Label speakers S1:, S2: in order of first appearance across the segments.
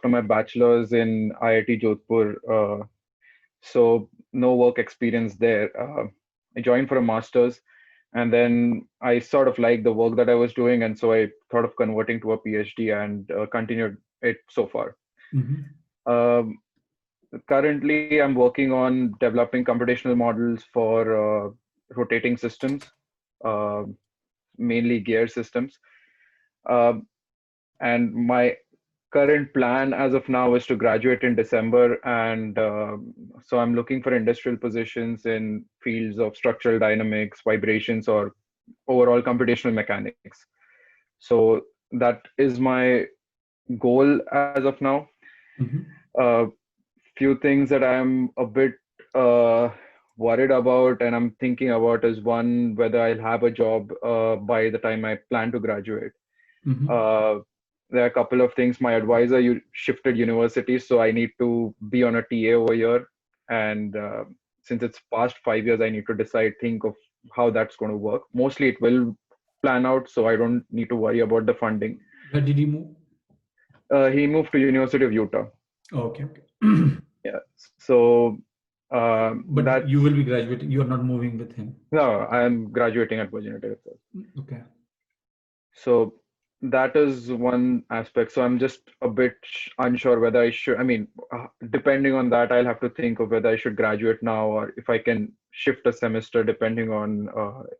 S1: after my bachelor's in IIT Jodhpur. So no work experience there. I joined for a master's, and then I sort of liked the work that I was doing, and so I thought of converting to a PhD and continued it so far.
S2: Mm-hmm.
S1: Um, Currently, I'm working on developing computational models for rotating systems, uh, mainly gear systems. Um and my current plan as of now is to graduate in December, and so I'm looking for industrial positions in fields of structural dynamics, vibrations, or overall computational mechanics. So that is my goal as of now.
S2: Mm-hmm.
S1: Uh, Few things that I'm a bit uh, worried about and I'm thinking about is one, whether I'll have a job by the time I plan to graduate.
S2: Mm-hmm.
S1: Uh, there are a couple of things. My advisor shifted universities, so I need to be on a TA over here. And since it's past 5 years, I need to think of how that's going to work. Mostly it will plan out, so I don't need to worry about the funding.
S2: Where did you move?
S1: He moved to University of Utah.
S2: Oh, okay, okay.
S1: Yeah. So
S2: But you
S1: that's
S2: will be graduating. You are not moving with him.
S1: no, I'm graduating at Virginia Tech itself.
S2: Okay.
S1: So that is one aspect. So I'm just a bit unsure whether I should. I mean, depending on that, I'll have to think of whether I should graduate now or if I can shift a semester, depending on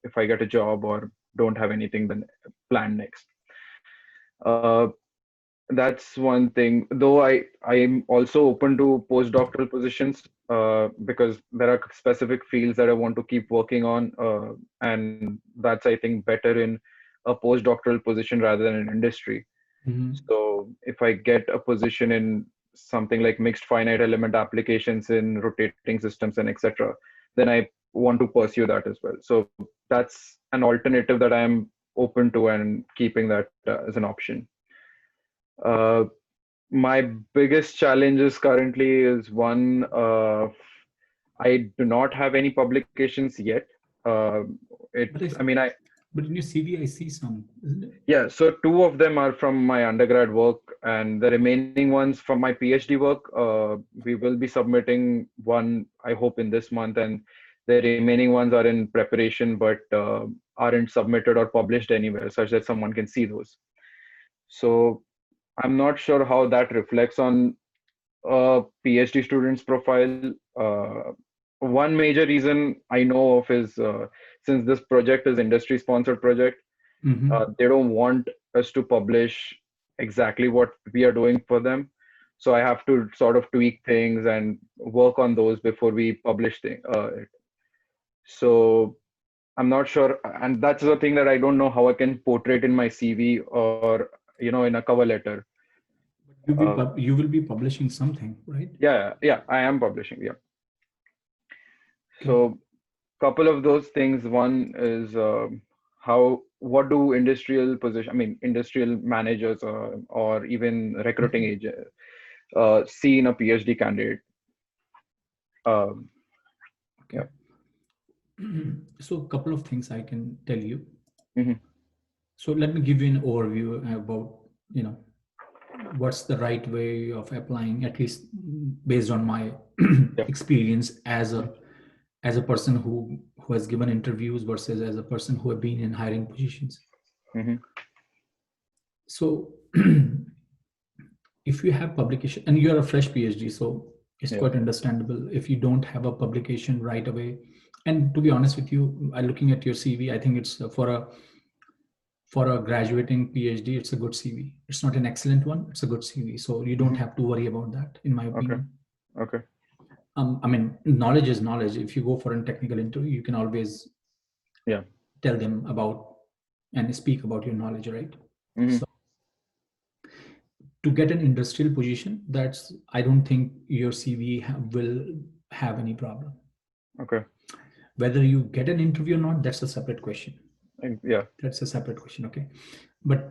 S1: if I get a job or don't have anything then planned next. Uh, that's one thing. Though I'm also open to postdoctoral positions because there are specific fields that I want to keep working on, and that's I think better in a postdoctoral position rather than in industry.
S2: Mm-hmm.
S1: So if I get a position in something like mixed finite element applications in rotating systems and etc., then I want to pursue that as well. So that's an alternative that I'm open to and keeping that as an option. Uh, my biggest challenges currently is one, I do not have any publications yet. Uh,
S2: But I,
S1: I mean,
S2: but in your CV, I see some, isn't it?
S1: yeah, so two of them are from my undergrad work, and the remaining ones from my PhD work. We will be submitting one, I hope, in this month, and the remaining ones are in preparation but aren't submitted or published anywhere, such that someone can see those. So I'm not sure how that reflects on a PhD student's profile. One major reason I know of is since this project is industry sponsored project,
S2: Mm-hmm.
S1: they don't want us to publish exactly what we are doing for them. So I have to sort of tweak things and work on those before we publish it. So I'm not sure, and that's the thing that I don't know how I can portray it in my CV or in a cover letter. Uh,
S2: You will be publishing something, right?
S1: yeah, I am publishing. Yeah.
S2: Okay.
S1: So couple of those things. One is what do industrial managers or even recruiting
S2: Mhm.
S1: agent see in a PhD candidate. Um,
S2: Okay.
S1: yeah.
S2: So a couple of things I can tell you.
S1: Hmm.
S2: So let me give you an overview about, you know, what's the right way of applying, at least based on my
S1: Yeah.
S2: experience as a person who has given interviews versus as a person who have been in hiring positions.
S1: Hmm.
S2: So if you have publication and you're a fresh PhD, so it's
S1: Yeah.
S2: quite understandable if you don't have a publication right away. And to be honest with you, looking at your CV, I think it's for a graduating PhD, it's a good CV. It's not an excellent one, it's a good CV. So you don't
S1: Hmm.
S2: have to worry about that, in my
S1: Okay.
S2: opinion.
S1: Okay.
S2: I mean, knowledge is knowledge. If you go for a technical interview, you can always
S1: Yeah.
S2: tell them about and speak about your knowledge, right?
S1: Hmm.
S2: So to get an industrial position, that's I don't think your CV will have any problem.
S1: Okay.
S2: Whether you get an interview or not, that's a separate question.
S1: Yeah.
S2: That's a separate question, okay? But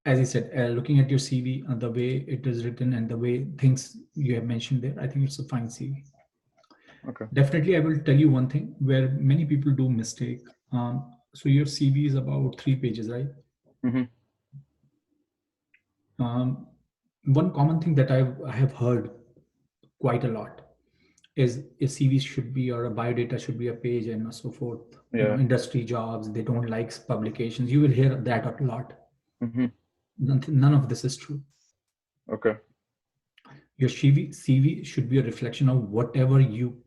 S2: as I said, looking at your CV, the way it is written and the way things you have mentioned there, I think it's a fine CV.
S1: Okay.
S2: Definitely, I will tell you one thing where many people do mistake. So your CV is about 3 pages, right?
S1: Hmm.
S2: Um, One common thing that I have heard quite a lot is a CV should be, or a biodata should be a page and so forth.
S1: Yeah.
S2: Industry jobs, they don't like publications. You will hear that a lot.
S1: Mm-hmm.
S2: None of this is true.
S1: Okay.
S2: Your CV should be a reflection of whatever you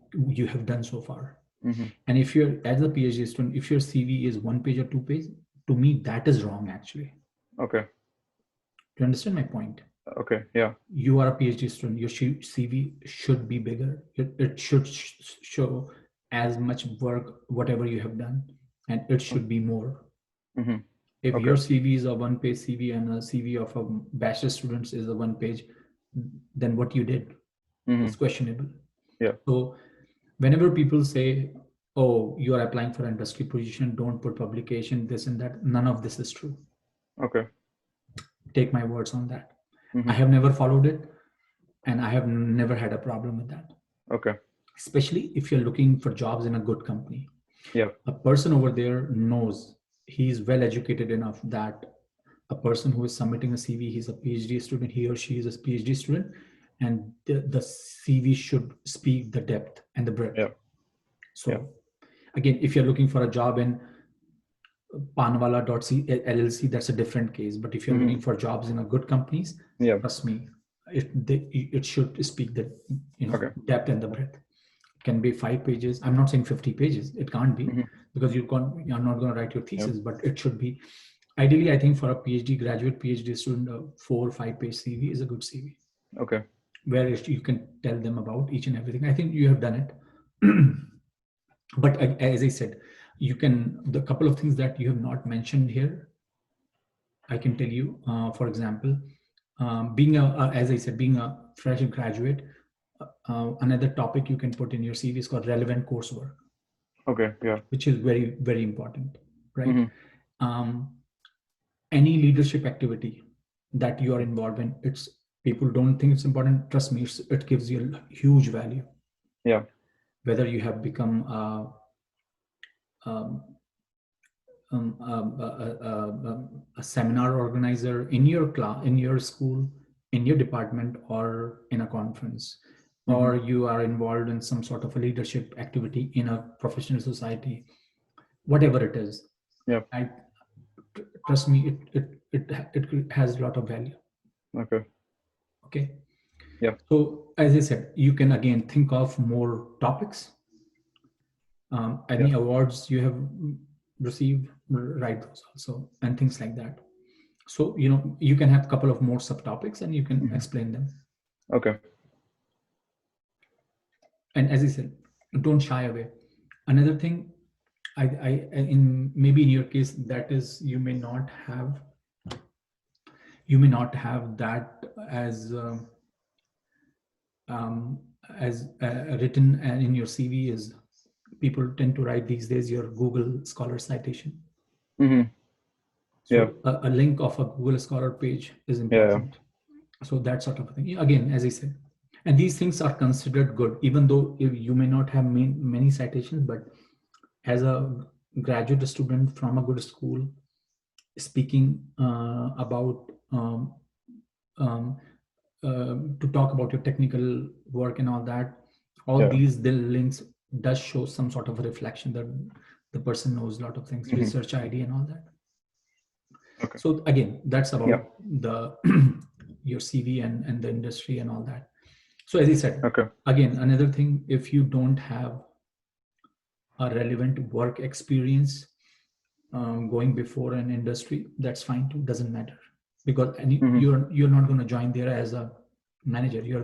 S2: have done so far.
S1: Mm-hmm.
S2: And if you're, as a PhD student, if your CV is 1 page or 2 page, to me that is wrong actually.
S1: Okay.
S2: Do you understand my point?
S1: Okay. Yeah.
S2: You are a PhD student. Your CV should be bigger. It should show as much work, whatever you have done, and it should be more.
S1: Mm-hmm.
S2: If
S1: Okay.
S2: your CV is a 1 page CV and a CV of a bachelor students is a 1 page, then what you did
S1: Mm-hmm.
S2: is questionable.
S1: Yeah.
S2: So whenever people say, "Oh, you are applying for industry position, don't put publication, this and that," none of this is true.
S1: Okay.
S2: Take my words on that.
S1: Mm-hmm.
S2: I have never followed it, and I have never had a problem with that.
S1: Okay.
S2: Especially if you're looking for jobs in a good company.
S1: Yeah.
S2: A person over there knows, he's well educated enough that a person who is submitting a CV, he's a PhD student, he or she is a PhD student, and the CV should speak the depth and the breadth.
S1: Yeah.
S2: So
S1: Yeah.
S2: again, if you're looking for a job in Panwala.c LLC, that's a different case. But if you're
S1: Mm-hmm.
S2: looking for jobs in a good companies,
S1: Yeah.
S2: trust me, it should speak the
S1: Okay.
S2: depth and the breadth. It can be 5 pages. I'm not saying 50 pages. It can't be,
S1: Mm-hmm.
S2: because you're not going to write your
S1: Yeah.
S2: thesis. But it should be, ideally, I think for a PhD graduate, PhD student, a 4 or 5 page CV is a good CV,
S1: Okay.
S2: where you can tell them about each and everything. I think you have done it. But as I said, you can, the couple of things that you have not mentioned here, I can tell you. For example, being as I said, being a fresh graduate, another topic you can put in your CV is called relevant coursework,
S1: Okay. Yeah.
S2: which is very, very important, right?
S1: Mm-hmm.
S2: Any leadership activity that you are involved in, it's, people don't think it's important. Trust me, it gives you a huge value.
S1: Yeah.
S2: Whether you have become um, a seminar organizer in your class, in your school, in your department, or in a conference,
S1: Mm-hmm.
S2: or you are involved in some sort of a leadership activity in a professional society, whatever it is.
S1: Yeah.
S2: I trust me, it has a lot of value.
S1: Okay.
S2: Okay.
S1: Yeah.
S2: So as I said, you can again think of more topics. Any awards you have received, write those also, and things like that. So you can have a couple of more subtopics and you can
S1: Mm-hmm.
S2: explain them.
S1: Okay.
S2: And as I said, don't shy away. Another thing, in maybe in your case, that is, you may not have that as written in your CV. Is people tend to write these days your Google Scholar citation.
S1: Mm-hmm. Yeah.
S2: So a link of a Google Scholar page is
S1: Yeah.
S2: important. So that sort of thing. Again, as I said, and these things are considered good, even though you may not have many citations, but as a graduate student from a good school, speaking about to talk about your technical work and all that, all
S1: Yeah.
S2: these the links does show some sort of a reflection that the person knows a lot of things,
S1: Mm-hmm.
S2: research ID and all that.
S1: Okay.
S2: So again, that's
S1: Yeah.
S2: about the your CV and the industry and all that. So as I said,
S1: Okay.
S2: again, another thing, if you don't have a relevant work experience going before an industry, that's fine too, doesn't matter, because
S1: Mm-hmm.
S2: you're not going to join there as a manager.
S1: Yeah.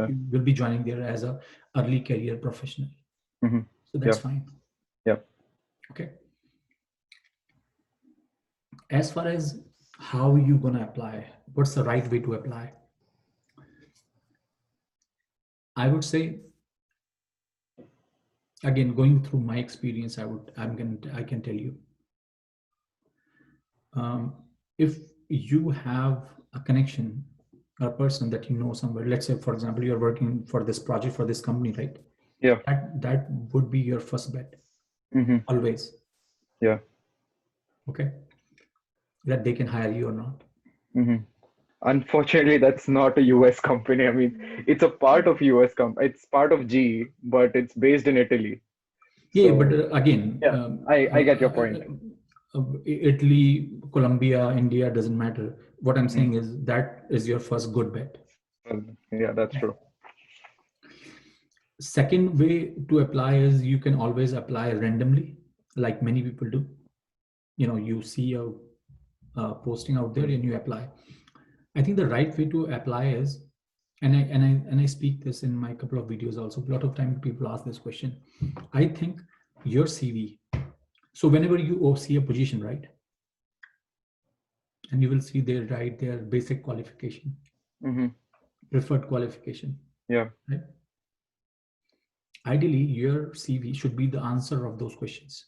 S2: You will be joining there as a early career professional.
S1: Mm-hmm.
S2: So that's
S1: Yeah.
S2: fine.
S1: Yeah.
S2: Okay. As far as how you going to apply, what's the right way to apply, I would say, again, going through my experience, I can tell you, if you have a connection or a person that you know somewhere, let's say, for example, you're working for this project for this company, right?
S1: Yeah.
S2: That would be your first bet,
S1: Mm-hmm.
S2: always.
S1: Yeah.
S2: Okay. That they can hire you or not.
S1: Mm-hmm. Unfortunately, that's not a US company. I mean, it's a part of US it's part of GE, but it's based in Italy.
S2: Yeah, but
S1: So
S2: again,
S1: yeah, I get your point.
S2: Italy, Colombia, India doesn't matter. What I'm
S1: Hmm.
S2: saying is that is your first good bet.
S1: Yeah, that's true.
S2: Second way to apply is you can always apply randomly, like many people do. You know, you see a posting out there and you apply. I think the right way to apply is, and I speak this in my couple of videos also. A lot of time people ask this question. I think your CV. So whenever you see a position, right, and you will see they write their basic qualification,
S1: Hmm.
S2: preferred qualification,
S1: Yeah.
S2: right? Ideally, your CV should be the answer of those questions.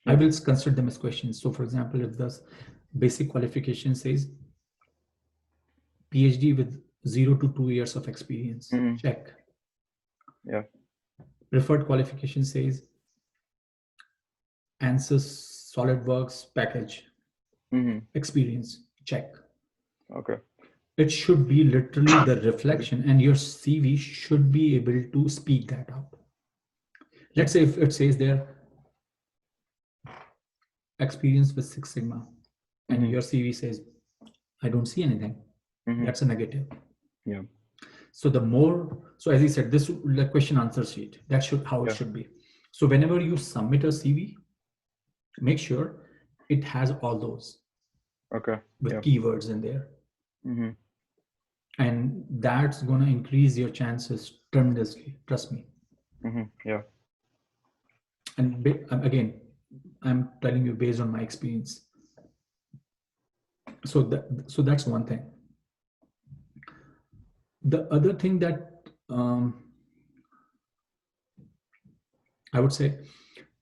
S2: I
S1: Yeah.
S2: will consider them as questions. So, for example, if the basic qualification says PhD with 0 to 2 years of experience,
S1: Hmm.
S2: check.
S1: Yeah.
S2: Preferred qualification says ANSYS SolidWorks package
S1: Hmm.
S2: experience, check.
S1: Okay.
S2: It should be literally the reflection, and your CV should be able to speak that out. Let's say if it says there experience with Six Sigma, and
S1: Hmm.
S2: your CV says, I don't see anything,
S1: Hmm.
S2: that's a negative.
S1: Yeah.
S2: So the more, so as I said, this the question answer sheet, that should how it
S1: Yeah.
S2: should be. So whenever you submit a CV, make sure it has all those
S1: Okay.
S2: with
S1: Yeah.
S2: keywords in there.
S1: Hmm.
S2: And that's going to increase your chances tremendously, trust me.
S1: Hmm. Yeah.
S2: And again, I'm telling you based on my experience. So that's one thing. The other thing that I would say,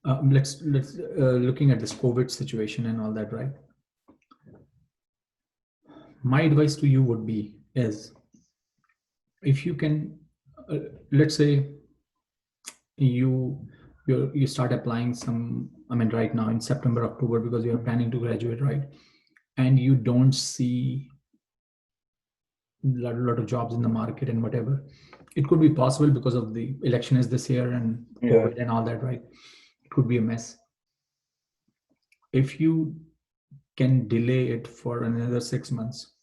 S2: let's looking at this COVID situation and all that, right? My advice to you would be is if you can, uh, let's say you you start applying some. I mean, right now in September, October, because you're
S1: Hmm.
S2: planning to graduate, right? And you don't see lot of jobs in the market and whatever. It could be possible because of the election is this year and
S1: Yeah.
S2: COVID and all that, right? It could be a mess. If you can delay it for another 6 months,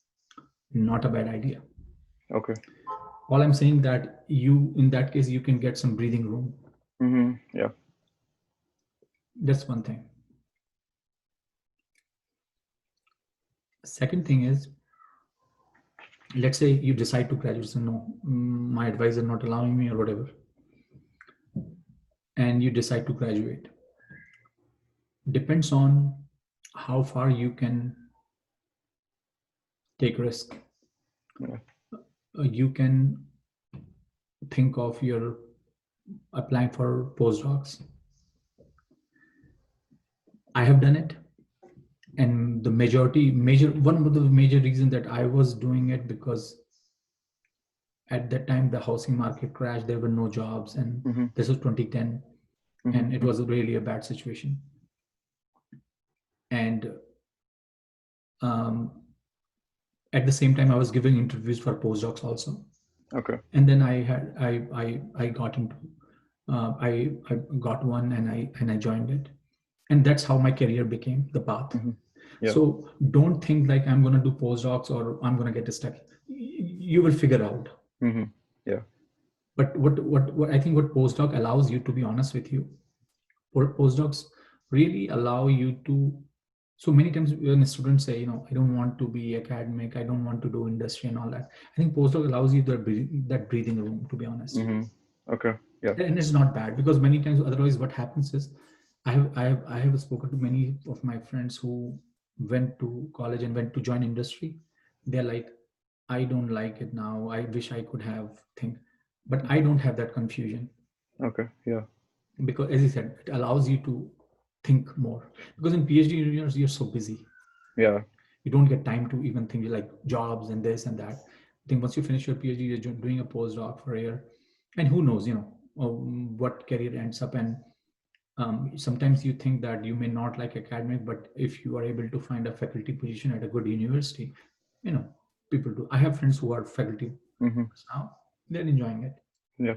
S2: not a bad idea.
S1: Okay.
S2: All I'm saying that you, in that case, you can get some breathing room.
S1: Hmm. Yeah.
S2: That's one thing. Second thing is, let's say you decide to graduate, so no, my advisor not allowing me or whatever, and you decide to graduate. Depends on how far you can take risk.
S1: Yeah.
S2: You can think of your applying for postdocs. I have done it, and the major one of the major reason that I was doing it because at that time the housing market crashed, there were no jobs, and
S1: Hmm.
S2: this was 2010, and it
S1: Hmm.
S2: was really a bad situation. And um, at the same time I was giving interviews for postdocs also,
S1: Okay.
S2: and then I got into I got one, and I joined it, and that's how my career became the path.
S1: Hmm. Yeah.
S2: So don't think like I'm going to do postdocs or I'm going to get stuck. You will figure out.
S1: Hmm. Yeah.
S2: But what I think what postdoc allows you, to be honest with you, postdocs really allow you to. So many times when students say, I don't want to be academic, I don't want to do industry and all that. I think postdoc allows you that breathing room, to be honest.
S1: Hmm. Okay. Yeah.
S2: And it's not bad because many times otherwise what happens is I have spoken to many of my friends who went to college and went to join industry. They're like, I don't like it now, I wish I could have think, but I
S1: Hmm.
S2: don't have that confusion
S1: Okay. Yeah.
S2: because as I said, it allows you to think more, because in PhD years you're so busy,
S1: Yeah.
S2: you don't get time to even think like jobs and this and that. I think once you finish your PhD, you're doing a postdoc for a year, and who knows, what career ends up. And sometimes you think that you may not like academic, but if you are able to find a faculty position at a good university, you know, people do. I have friends who are faculty
S1: Mm-hmm.
S2: now, they're enjoying it.
S1: Yeah.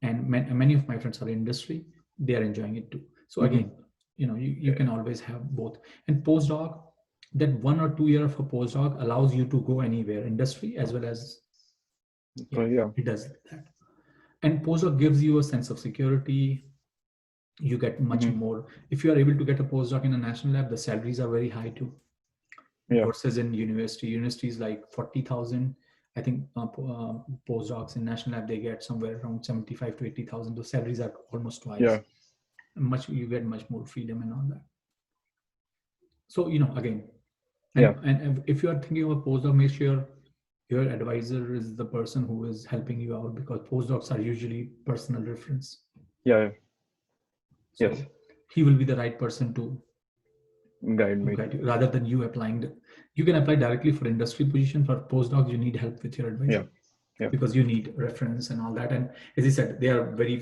S2: And many of my friends are in industry, they are enjoying it too. So
S1: Mm-hmm.
S2: again, you can always have both. And postdoc, that 1 or 2 year of a postdoc allows you to go anywhere, industry as well as,
S1: So
S2: yeah,
S1: yeah.
S2: it does that. And postdoc gives you a sense of security. You get much
S1: Mm-hmm.
S2: more if you are able to get a postdoc in a national lab. The salaries are very high too,
S1: Yeah.
S2: versus in universities like 40,000. I think postdocs in national lab, they get somewhere around 75 to 80,000. The salaries are almost twice.
S1: Yeah.
S2: Much, you get much more freedom and all that. So again,
S1: Yeah.
S2: and if you are thinking of a postdoc, make sure your advisor is the person who is helping you out, because postdocs are usually personal reference.
S1: Yeah. Yeah. Yes.
S2: So he will be the right person to
S1: Guide me.
S2: guide you, rather than you applying. You can apply directly for industry position. For postdocs, you need help with your
S1: Yeah.
S2: advisor,
S1: Yeah.
S2: because you need reference and all that. And as I said, they are very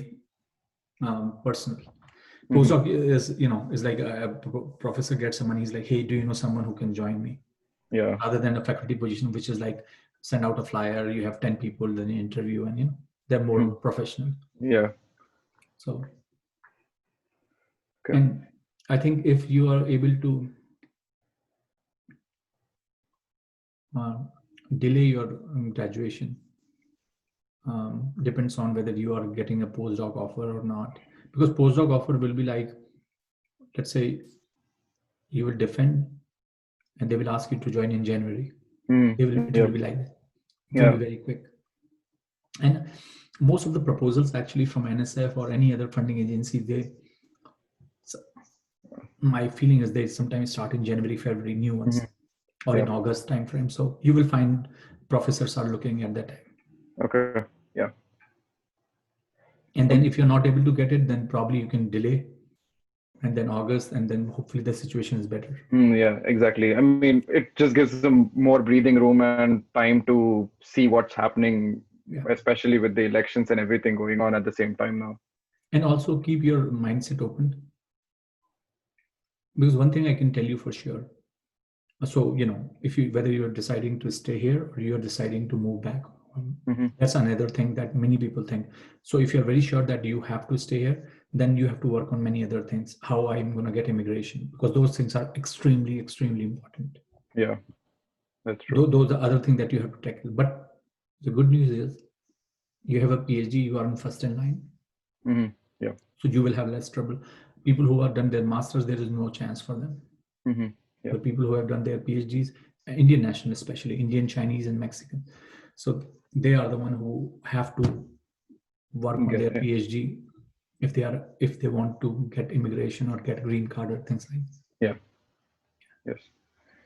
S2: personal.
S1: Mm-hmm.
S2: Postdoc is like a professor gets someone. He's like, hey, do you know someone who can join me?
S1: Yeah.
S2: Rather than a faculty position, which is like send out a flyer, you have 10 people, then you interview, and they're more
S1: Mm-hmm.
S2: professional.
S1: Yeah.
S2: So,
S1: Okay.
S2: and I think if you are able to uh, delay your graduation, depends on whether you are getting a postdoc offer or not. Because postdoc offer will be like, let's say you will defend and they will ask you to join in January.
S1: Mm.
S2: It will
S1: Yeah.
S2: be like that. It will be
S1: Yeah.
S2: very quick. And most of the proposals actually from NSF or any other funding agency, my feeling is they sometimes start in January, February, new
S1: Mm-hmm.
S2: ones, or
S1: Yeah.
S2: in August timeframe. So you will find professors are looking at that time.
S1: Okay. Yeah.
S2: And then if you're not able to get it, then probably you can delay, and then August, and then hopefully the situation is better.
S1: Yeah, exactly. I mean, it just gives them more breathing room and time to see what's happening,
S2: Yeah.
S1: especially with the elections and everything going on at the same time now.
S2: And also keep your mindset open. Because one thing I can tell you for sure. So, if you, whether you're deciding to stay here or you're deciding to move back,
S1: Mm-hmm.
S2: that's another thing that many people think. So if you're very sure that you have to stay here, then you have to work on many other things. How I'm going to get immigration, because those things are extremely, extremely important.
S1: Yeah, that's true.
S2: Those are other things that you have to tackle. But the good news is you have a PhD, you are in first in line.
S1: Mm-hmm. Yeah.
S2: So you will have less trouble. People who have done their masters, there is no chance for them.
S1: Mm-hmm. Yeah.
S2: The people who have done their PhDs, Indian national, especially Indian, Chinese, and Mexican. So they are the one who have to work on their
S1: Yeah.
S2: PhD if they want to get immigration or get green card or things like that.
S1: Yeah. Yes.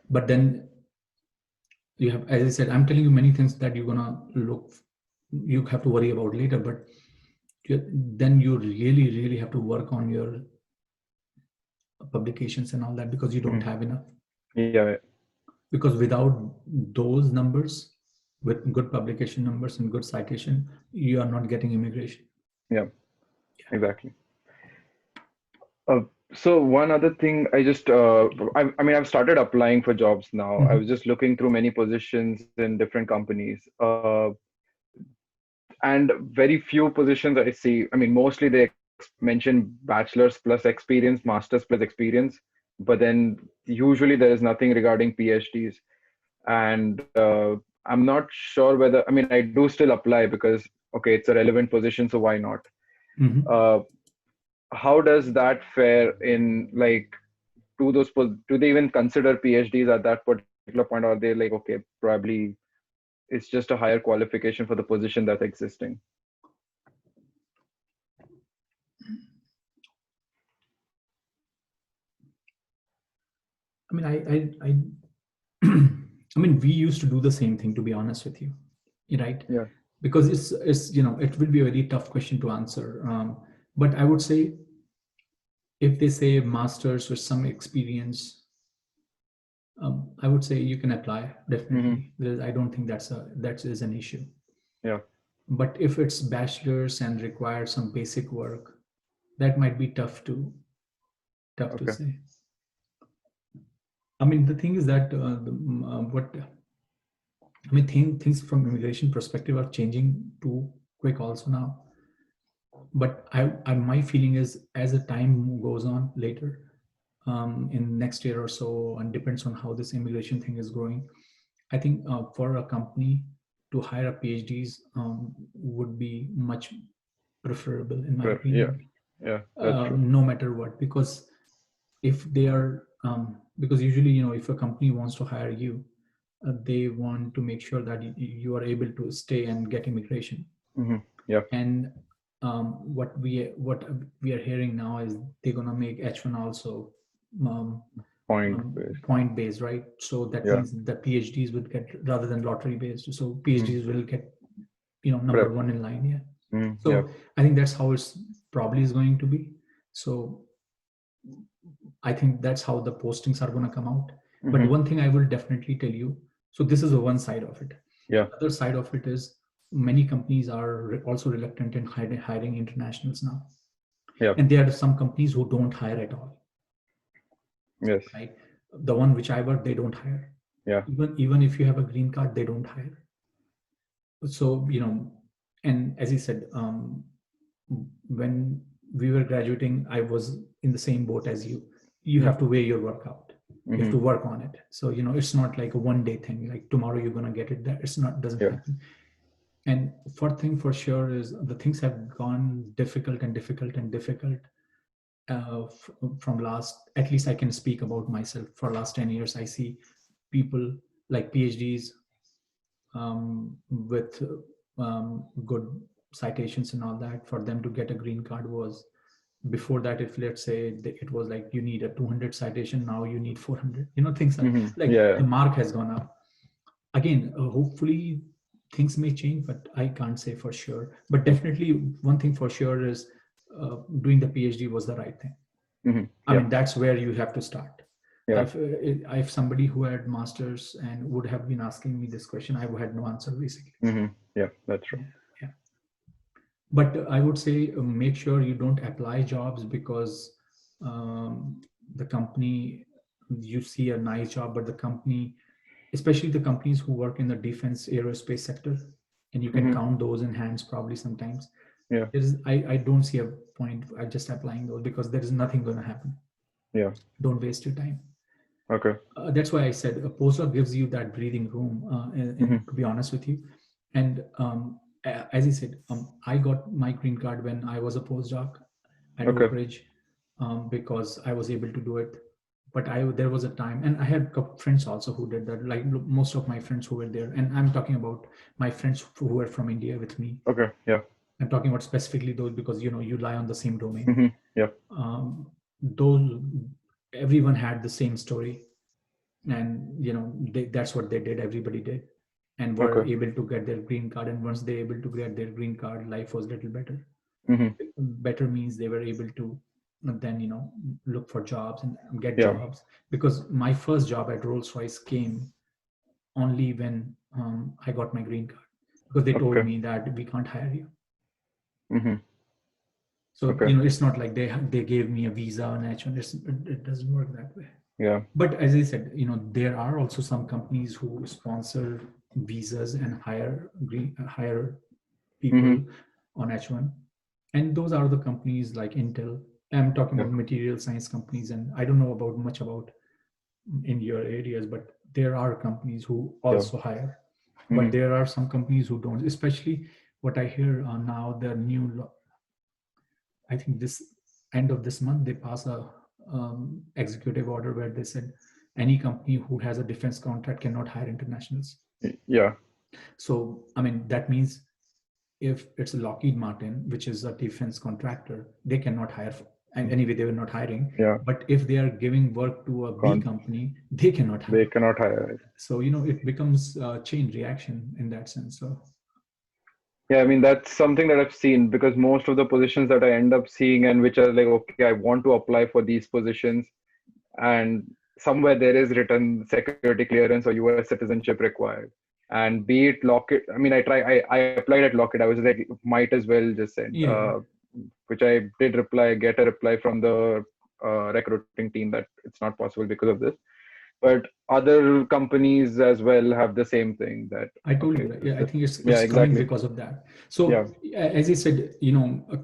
S2: But then you have, as I said, I'm telling you many things that you're gonna you have to worry about later. But then you really, really have to work on your publications and all that, because you don't
S1: Mm-hmm.
S2: have enough.
S1: Yeah.
S2: Because without those numbers, with good publication numbers and good citation, you are not getting immigration.
S1: Yeah. Exactly. Uh, so one other thing, I mean, I've started applying for jobs now. I was just looking through many positions in different companies, and very few positions I see. I mean, mostly they mention bachelor's plus experience, master's plus experience, but then usually there is nothing regarding PhDs. And I'm not sure whether, I mean, I do still apply because, okay, it's a relevant position, so why not?
S2: Mm-hmm.
S1: Uh, how does that fare in, like, do they even consider PhDs at that particular point? Or are they like, okay, probably it's just a higher qualification for the position that's existing?
S2: I mean, I mean, we used to do the same thing, to be honest with you, right?
S1: Yeah.
S2: Because it's it will be a very tough question to answer. But I would say, if they say masters with some experience, I would say you can apply
S1: Mm-hmm.
S2: definitely. I don't think that is an issue.
S1: Yeah.
S2: But if it's bachelor's and requires some basic work, that might be tough to
S1: Okay.
S2: say. I mean, the thing is that I mean, things from immigration perspective are changing too quick also now. But my feeling is, as the time goes on later, in next year or so, and depends on how this immigration thing is growing, I think for a company to hire a PhDs would be much preferable, in my
S1: Yeah,
S2: opinion,
S1: yeah, that's true.
S2: no matter what. Because if they are, because usually, if a company wants to hire you, they want to make sure that you are able to stay and get immigration.
S1: Yeah,
S2: And what we are hearing now is they're gonna make H1 also um,
S1: point based.
S2: point based, right? So that
S1: Yeah.
S2: means the PhDs would get, rather than lottery based. So
S1: Mm-hmm.
S2: PhDs will get, number
S1: Prep.
S2: one in line. Yeah.
S1: Yeah.
S2: So I think that's how it's probably is going to be. So I think that's how the postings are going to come out. But
S1: Mm-hmm.
S2: one thing I will definitely tell you, so this is the one side of it.
S1: Yeah.
S2: The other side of it is many companies are also reluctant in hiring internationals now.
S1: Yeah.
S2: And there are some companies who don't hire at all,
S1: Yes.
S2: right? The one which I work, they don't hire.
S1: Yeah.
S2: Even if you have a green card, they don't hire. So, and as he said, when we were graduating, I was in the same boat as you. You have to weigh your work out. You have
S1: Mm-hmm.
S2: to work on it. So, it's not like a one day thing, like tomorrow you're going to get it there. It's not, doesn't
S1: Yeah.
S2: happen. And for thing for sure is the things have gone difficult and difficult and difficult. From last, at least I can speak about myself. For last 10 years, I see people like PhDs with good citations and all that. For them to get a green card was, before that, if let's say it was like you need a 200 citation, now you need 400. Things are
S1: Mm-hmm.
S2: like
S1: Yeah.
S2: the mark has gone up. Again, hopefully things may change, but I can't say for sure. But definitely one thing for sure is doing the PhD was the right thing.
S1: Mm-hmm.
S2: I
S1: Yeah.
S2: mean, that's where you have to start.
S1: Yeah.
S2: If somebody who had masters and would have been asking me this question, I would had no answer basically.
S1: Mm-hmm. Yeah. That's true.
S2: Yeah, yeah. But I would say make sure you don't apply jobs because the company, you see a nice job, but the company, especially the companies who work in the defense aerospace sector, and you can
S1: Mm-hmm.
S2: count those in hands probably sometimes.
S1: Yeah.
S2: I don't see a point at just applying those because there is nothing going to happen.
S1: Yeah.
S2: Don't waste your time.
S1: Okay.
S2: That's why I said a postdoc gives you that breathing room,
S1: Mm-hmm.
S2: to be honest with you. And as he said, I got my green card when I was a postdoc at
S1: Okay.
S2: Oak Ridge, because I was able to do it. But there was a time, and I had friends also who did that. Like most of my friends who were there, and I'm talking about my friends who were from India with me.
S1: Okay. Yeah.
S2: I'm talking about specifically those because you lie on the same domain.
S1: Mm-hmm. Yeah.
S2: Those everyone had the same story, and that's what they did. Everybody did, and were
S1: Okay.
S2: able to get their green card. And once they able to get their green card, life was a little better.
S1: Mm-hmm.
S2: Better means they were able to then look for jobs and get
S1: Yeah.
S2: jobs. Because my first job at Rolls-Royce came only when I got my green card, because they told
S1: Okay.
S2: me that we can't hire you.
S1: Mm-hmm.
S2: So
S1: Okay.
S2: it's not like they gave me a visa on H1. It doesn't work that way.
S1: Yeah.
S2: But as I said, there are also some companies who sponsor visas and hire
S1: Mm-hmm.
S2: people on H1. And those are the companies like Intel. I'm talking
S1: Yeah.
S2: about material science companies, and I don't know about much about in your areas, but there are companies who
S1: Yeah.
S2: also hire.
S1: Mm-hmm.
S2: But there are some companies who don't, especially what I hear now, the new law. I think this end of this month, they pass a executive order where they said any company who has a defense contract cannot hire internationals.
S1: Yeah.
S2: So, I mean, that means if it's a Lockheed Martin, which is a defense contractor, they cannot hire. And anyway, they were not hiring.
S1: Yeah.
S2: But if they are giving work to a B company, they cannot
S1: They
S2: hire.
S1: cannot hire it.
S2: So, it becomes a chain reaction in that sense. So,
S1: Yeah, I mean, that's something that I've seen because most of the positions that I end up seeing and which are like, okay, I want to apply for these positions, and somewhere there is written security clearance or US citizenship required. And be it Lockheed, I mean, I applied at Lockheed. I was like, might as well just send,
S2: yeah.
S1: which I did reply, get a reply from the recruiting team that it's not possible because of this. but other companies as well have the same thing that,
S2: I told
S1: okay,
S2: you, right?
S1: this
S2: Yeah, I
S1: is,
S2: think it's
S1: yeah,
S2: it's coming
S1: exactly.
S2: because of that.
S1: Yeah.
S2: So as I said,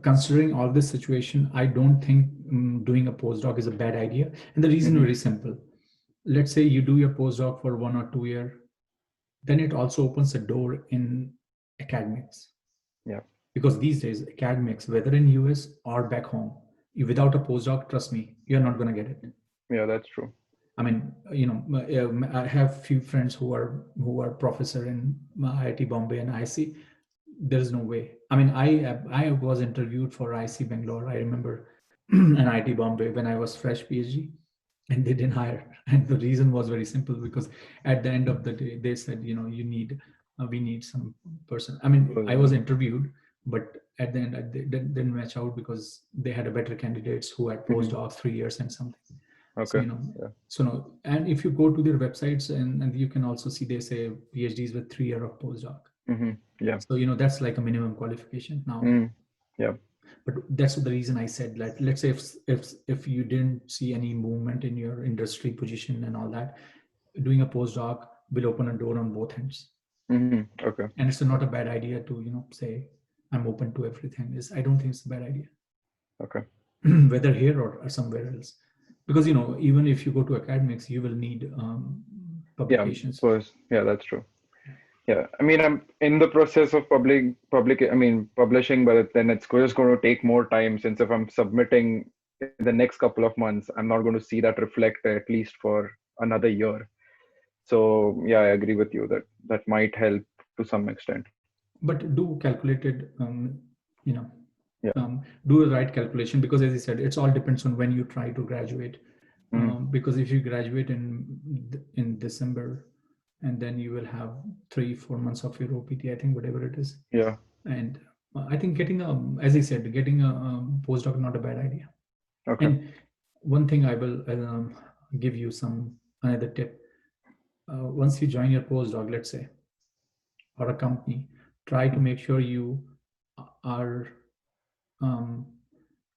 S2: considering all this situation, I don't think doing a postdoc is a bad idea. And the reason
S1: Hmm.
S2: very simple. Let's say you do your postdoc for 1 or 2 year, then it also opens a door in academics.
S1: Yeah.
S2: Because these days, academics, whether in US or back home, you without a postdoc, trust me, you're not going to get it.
S1: Yeah, that's true.
S2: I mean, I have few friends who are professor in IIT Bombay and IC. There's no way. I mean, I was interviewed for IC Bangalore. I remember an IIT Bombay when I was fresh PhD, and they didn't hire. And the reason was very simple because at the end of the day, they said, we need some person. I mean, I was interviewed, but at the end, I didn't match out because they had a better candidates who had
S1: Hmm.
S2: postdocs 3 years and something. So,
S1: Okay. Yeah.
S2: so no, and if you go to their websites and you can also see they say PhDs with 3 year of postdoc.
S1: Hmm. Yeah.
S2: So, that's like a minimum qualification now.
S1: Mm. Yeah.
S2: But that's the reason I said, like, let's say if you didn't see any movement in your industry position and all that, doing a postdoc will open a door on both ends.
S1: Hmm. Okay.
S2: And it's not a bad idea to, say, I'm open to everything. I don't think it's a bad idea.
S1: Okay.
S2: Whether here or somewhere else, because even if you go to academics, you will need
S1: Yeah, of
S2: publications.
S1: course. Yeah, that's true. Yeah, I mean, I'm in the process of publishing, but then it's just going to take more time since if I'm submitting in the next couple of months, I'm not going to see that reflect at least for another year. So yeah, I agree with you that that might help to some extent.
S2: But do calculated, you know
S1: Yeah.
S2: do the right calculation, because as I said, it's all depends on when you try to graduate.
S1: Mm.
S2: Because if you graduate in December, and then you will have 3-4 months of your OPT, I think, whatever it is.
S1: Yeah.
S2: And I think getting a, as I said, getting a postdoc not a bad idea.
S1: Okay.
S2: And one thing I will give you some another tip. Once you join your postdoc, let's say, or a company, try to make sure you are um,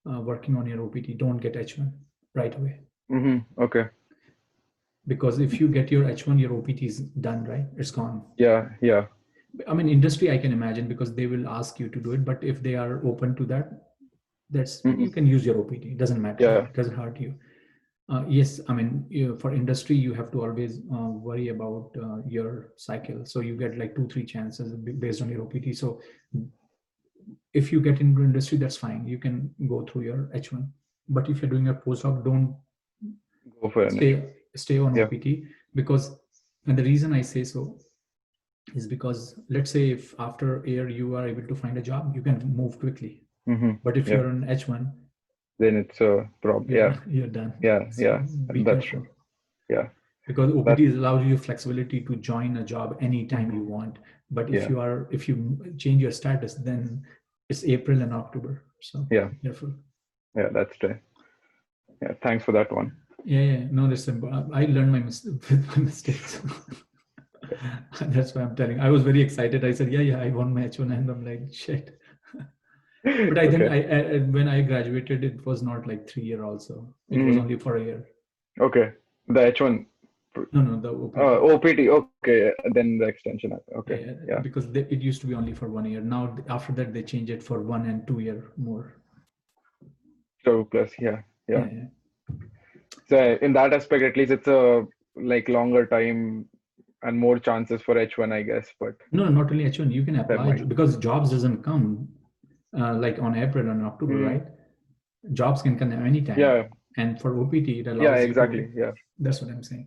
S2: working on your OPT. Don't get H1 right away.
S1: Okay.
S2: Because if you get your H1, your OPT is done, right? It's gone.
S1: Yeah. Yeah.
S2: I mean, industry, I can imagine, because they will ask you to do it. But if they are open to that, you can use your OPT. It doesn't matter.
S1: Yeah.
S2: It doesn't hurt you. Yes, I mean, for industry, you have to always worry about your cycle. So you get like 2-3 chances based on your OPT. So if you get into industry, that's fine. You can go through your H1. But if you're doing a postdoc, don't
S1: Go for an issue.
S2: stay on
S1: Yeah.
S2: OPT, because, and the reason I say so is because, let's say, if after a year you are able to find a job, you can move quickly. But if
S1: Yeah.
S2: you're on H1,
S1: Then it's a problem. Yeah.
S2: you're done.
S1: Yeah.
S2: So
S1: Yeah.
S2: be
S1: That's true.
S2: careful,
S1: Yeah.
S2: because
S1: That.
S2: OPT allows you flexibility to join a job anytime you want. But
S1: Yeah.
S2: if you change your status, then it's April and October. So
S1: Yeah.
S2: be careful.
S1: Yeah. That's true. Yeah. Thanks for that one.
S2: Yeah. No, listen, I learned with my mistakes. That's why I'm telling. I was very excited. I said, yeah, I won my H1, and I'm like, shit. But I then
S1: Okay.
S2: when I graduated, it was not like 3 year also. It was
S1: Mm.
S2: only for a year.
S1: Okay. The H1.
S2: No, the OPT.
S1: OPT. Okay. Then the extension. Okay.
S2: Yeah,
S1: Yeah.
S2: because it used to be only for 1 year. Now after that they change it for 1 and 2 year more.
S1: So plus. Yeah. Yeah.
S2: Yeah.
S1: So in that aspect, at least it's a like longer time and more chances for H1, I guess. But
S2: No, not only H1. You can
S1: that
S2: apply
S1: might.
S2: because jobs doesn't come like on April and October,
S1: Mm.
S2: right? Jobs can come anytime,
S1: Yeah.
S2: and for OPT it
S1: Yeah.
S2: allows you to.
S1: Exactly. Yeah.
S2: That's what I'm saying.